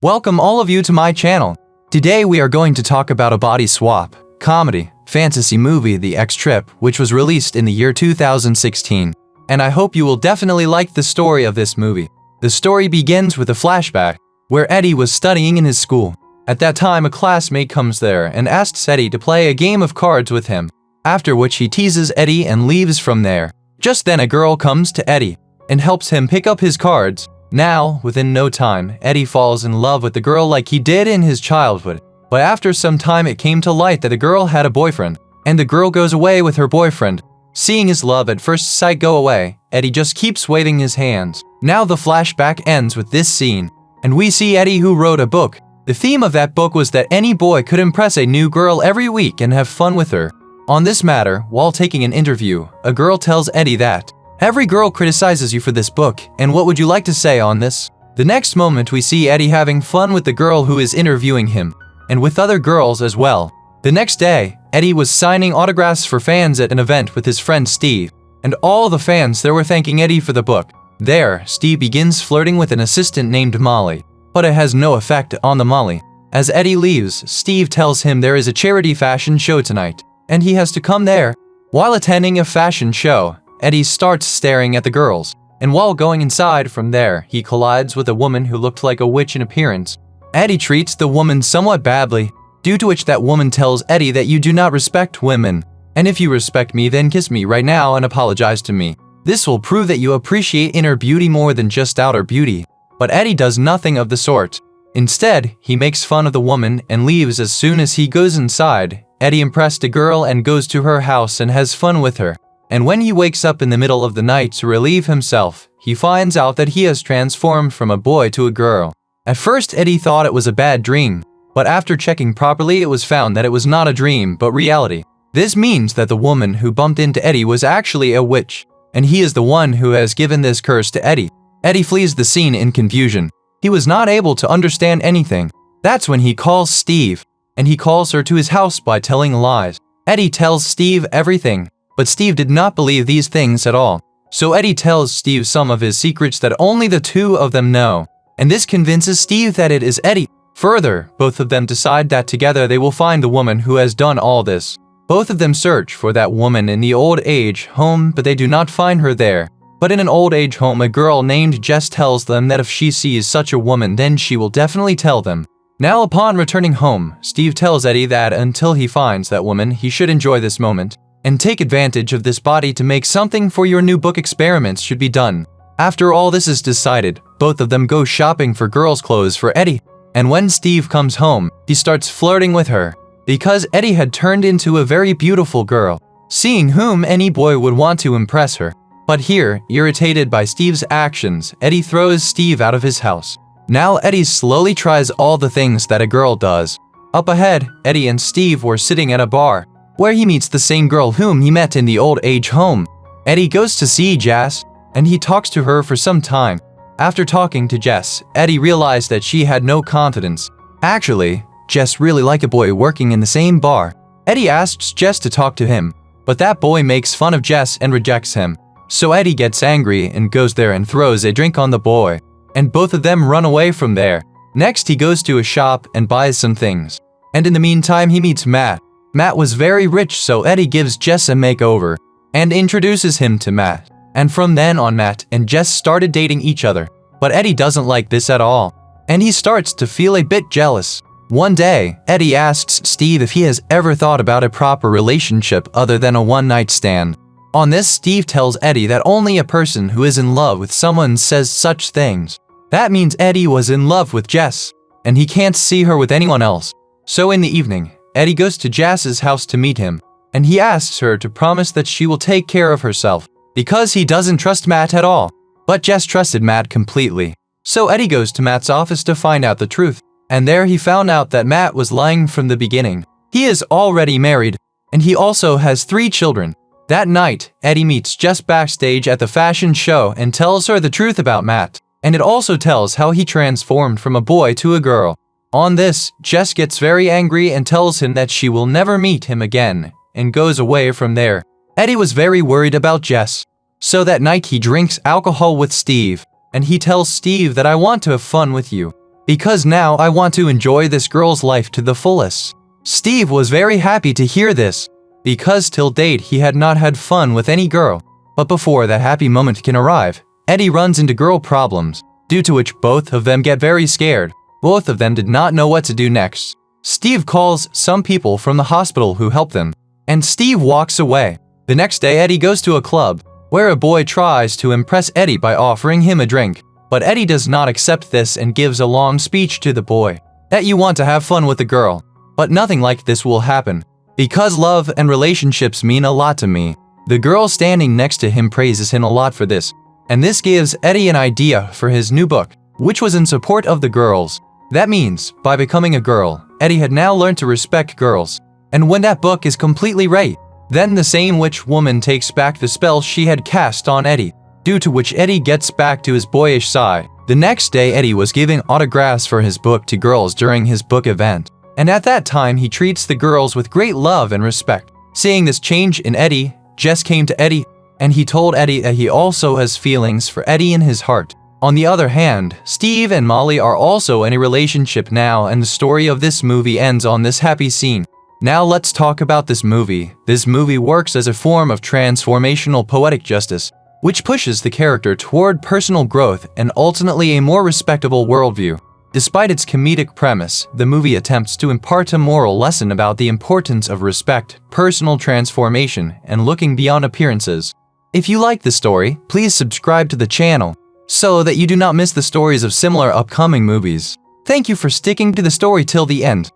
Welcome all of you to my channel. Today we are going to talk about a body swap, comedy, fantasy movie The X Trip, which was released in the year 2016. And I hope you will definitely like the story of this movie. The story begins with a flashback, where Eddie was studying in his school. At that time, a classmate comes there and asks Eddie to play a game of cards with him, after which he teases Eddie and leaves from there. Just then a girl comes to Eddie and helps him pick up his cards. Now, within no time, Eddie falls in love with the girl like he did in his childhood. But after some time it came to light that the girl had a boyfriend, and the girl goes away with her boyfriend. Seeing his love at first sight go away, Eddie just keeps waving his hands. Now the flashback ends with this scene, and we see Eddie who wrote a book. The theme of that book was that any boy could impress a new girl every week and have fun with her. On this matter, while taking an interview, a girl tells Eddie that every girl criticizes you for this book, and what would you like to say on this? The next moment we see Eddie having fun with the girl who is interviewing him, and with other girls as well. The next day, Eddie was signing autographs for fans at an event with his friend Steve, and all the fans there were thanking Eddie for the book. There, Steve begins flirting with an assistant named Molly, but it has no effect on the Molly. As Eddie leaves, Steve tells him there is a charity fashion show tonight, and he has to come there. While attending a fashion show, Eddie starts staring at the girls, and while going inside from there, he collides with a woman who looked like a witch in appearance. Eddie treats the woman somewhat badly, due to which that woman tells Eddie that you do not respect women, and if you respect me then kiss me right now and apologize to me. This will prove that you appreciate inner beauty more than just outer beauty. But Eddie does nothing of the sort. Instead, he makes fun of the woman and leaves as soon as he goes inside. Eddie impressed a girl and goes to her house and has fun with her. And when he wakes up in the middle of the night to relieve himself, he finds out that he has transformed from a boy to a girl. At first, Eddie thought it was a bad dream, but after checking properly it was found that it was not a dream but reality. This means that the woman who bumped into Eddie was actually a witch, and he is the one who has given this curse to Eddie. Eddie flees the scene in confusion. He was not able to understand anything. That's when he calls Steve, and he calls her to his house by telling lies. Eddie tells Steve everything, but Steve did not believe these things at all. So Eddie tells Steve some of his secrets that only the two of them know, and this convinces Steve that it is Eddie. Further, both of them decide that together they will find the woman who has done all this. Both of them search for that woman in the old age home, but they do not find her there. But in an old age home, a girl named Jess tells them that if she sees such a woman, then she will definitely tell them. Now upon returning home, Steve tells Eddie that until he finds that woman, he should enjoy this moment and take advantage of this body to make something for your new book. Experiments should be done. After all this is decided, both of them go shopping for girls' clothes for Eddie. And when Steve comes home, he starts flirting with her, because Eddie had turned into a very beautiful girl, seeing whom any boy would want to impress her. But here, irritated by Steve's actions, Eddie throws Steve out of his house. Now Eddie slowly tries all the things that a girl does. Up ahead, Eddie and Steve were sitting at a bar, where he meets the same girl whom he met in the old age home. Eddie goes to see Jess, and he talks to her for some time. After talking to Jess, Eddie realized that she had no confidence. Actually, Jess really liked a boy working in the same bar. Eddie asks Jess to talk to him, but that boy makes fun of Jess and rejects him. So Eddie gets angry and goes there and throws a drink on the boy, and both of them run away from there. Next he goes to a shop and buys some things, and in the meantime he meets Matt. Matt was very rich, so Eddie gives Jess a makeover and introduces him to Matt. And from then on, Matt and Jess started dating each other. But Eddie doesn't like this at all, and he starts to feel a bit jealous. One day, Eddie asks Steve if he has ever thought about a proper relationship other than a one-night stand. On this, Steve tells Eddie that only a person who is in love with someone says such things. That means Eddie was in love with Jess, and he can't see her with anyone else. So in the evening, Eddie goes to Jess's house to meet him, and he asks her to promise that she will take care of herself, because he doesn't trust Matt at all. But Jess trusted Matt completely. So Eddie goes to Matt's office to find out the truth, and there he found out that Matt was lying from the beginning. He is already married, and he also has 3 children. That night, Eddie meets Jess backstage at the fashion show and tells her the truth about Matt, and it also tells how he transformed from a boy to a girl. On this, Jess gets very angry and tells him that she will never meet him again, and goes away from there. Eddie was very worried about Jess, so that night he drinks alcohol with Steve, and he tells Steve that I want to have fun with you. because now I want to enjoy this girl's life to the fullest. Steve was very happy to hear this, because till date he had not had fun with any girl. But before that happy moment can arrive, Eddie runs into girl problems, due to which both of them get very scared. Both of them did not know what to do next. Steve calls some people from the hospital who help them, and Steve walks away. The next day Eddie goes to a club, where a boy tries to impress Eddie by offering him a drink. But Eddie does not accept this and gives a long speech to the boy, that you want to have fun with a girl. But nothing like this will happen, because love and relationships mean a lot to me. The girl standing next to him praises him a lot for this, and this gives Eddie an idea for his new book, which was in support of the girls. That means, by becoming a girl, Eddie had now learned to respect girls. And when that book is completely right, then the same witch woman takes back the spell she had cast on Eddie, due to which Eddie gets back to his boyish side. The next day Eddie was giving autographs for his book to girls during his book event, and at that time he treats the girls with great love and respect. Seeing this change in Eddie, Jess came to Eddie, and he told Eddie that he also has feelings for Eddie in his heart. On the other hand, Steve and Molly are also in a relationship now, and the story of this movie ends on this happy scene. Now let's talk about this movie. This movie works as a form of transformational poetic justice, which pushes the character toward personal growth and ultimately a more respectable worldview. Despite its comedic premise, the movie attempts to impart a moral lesson about the importance of respect, personal transformation, and looking beyond appearances. If you like the story, please subscribe to the channel, so that you do not miss the stories of similar upcoming movies. Thank you for sticking to the story till the end.